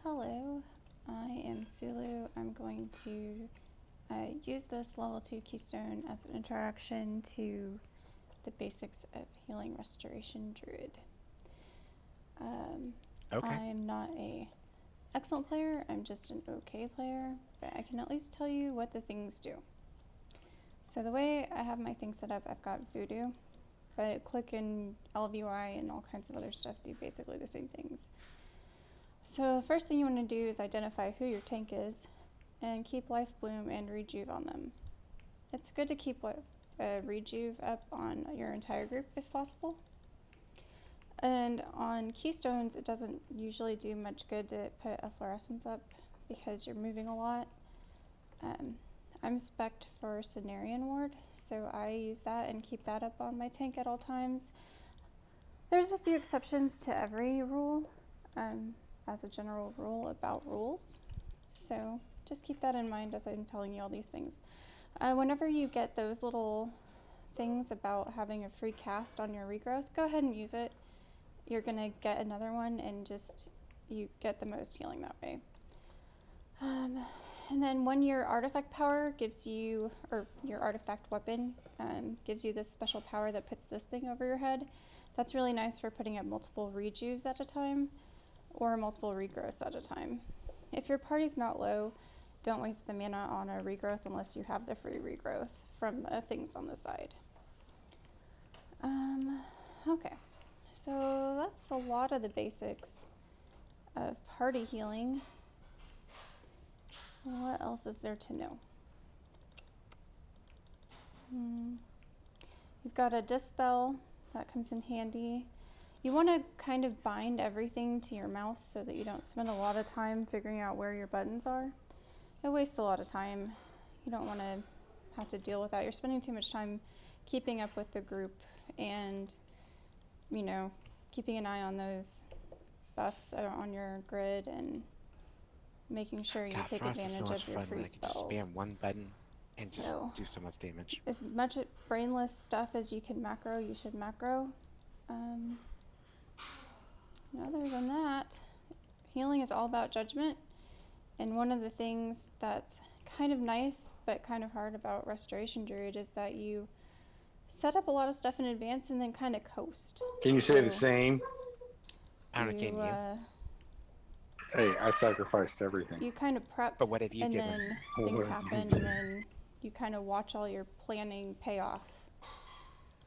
Hello, I am Sulu. I'm going to use this level 2 keystone as an introduction to the basics of healing restoration druid. Okay. I'm not a excellent player, I'm just an okay player, but I can at least tell you what the things do. So the way I have my thing set up, I've got voodoo, but click and LVY and all kinds of other stuff do basically the same things. So first thing you want to do is identify who your tank is and keep life bloom and rejuve on them. It's good to keep rejuve up on your entire group if possible. And on keystones, it doesn't usually do much good to put a fluorescence up because you're moving a lot. I'm spec'd for Cenarian Ward, so I use that and keep that up on my tank at all times. There's a few exceptions to every rule, as a general rule about rules, so just keep that in mind as I'm telling you all these things. Whenever you get those little things about having a free cast on your regrowth, go ahead and use it. You're gonna get another one and just you get the most healing that way. And then when your artifact power gives you, or your artifact weapon gives you this special power that puts this thing over your head, that's really nice for putting up multiple rejuves at a time or multiple regrowths at a time. If your party's not low, don't waste the mana on a regrowth unless you have the free regrowth from the things on the side. Okay, so that's a lot of the basics of party healing. What else is there to know? You've got a dispel that comes in handy. You want to kind of bind everything to your mouse so that you don't spend a lot of time figuring out where your buttons are. It wastes a lot of time. You don't want to have to deal with that. You're spending too much time keeping up with the group and, you know, keeping an eye on those buffs on your grid and making sure you take advantage of your free spells. I can just spam one button and just do so much damage. As much brainless stuff as you can macro, you should macro. Other than that, healing is all about judgment. And one of the things that's kind of nice but kind of hard about Restoration Druid is that you set up a lot of stuff in advance and then kind of coast. Can you say the same? I don't know, can you? Hey, I sacrificed everything. You kind of prep, but what have you and given? then things happen, and then you kind of watch all your planning pay off.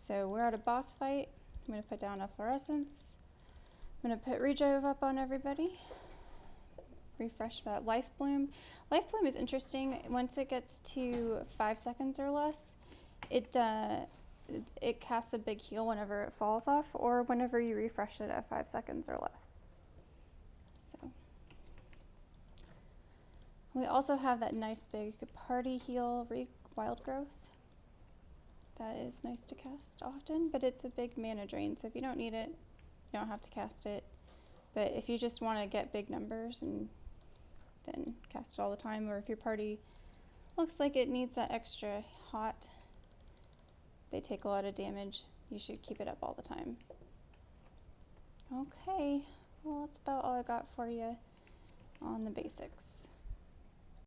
So we're at a boss fight. I'm going to put down a fluorescence. I'm going to put rejuve up on everybody. Refresh that life bloom. Life bloom is interesting. Once it gets to 5 seconds or less, it casts a big heal whenever it falls off or whenever you refresh it at 5 seconds or less. So we also have that nice big party heal wild growth. That is nice to cast often, but it's a big mana drain, so if you don't need it, you don't have to cast it. But if you just want to get big numbers and then cast it all the time, or if your party looks like it needs that extra hot, they take a lot of damage, you should keep it up all the time. Okay, well that's about all I got for you on the basics.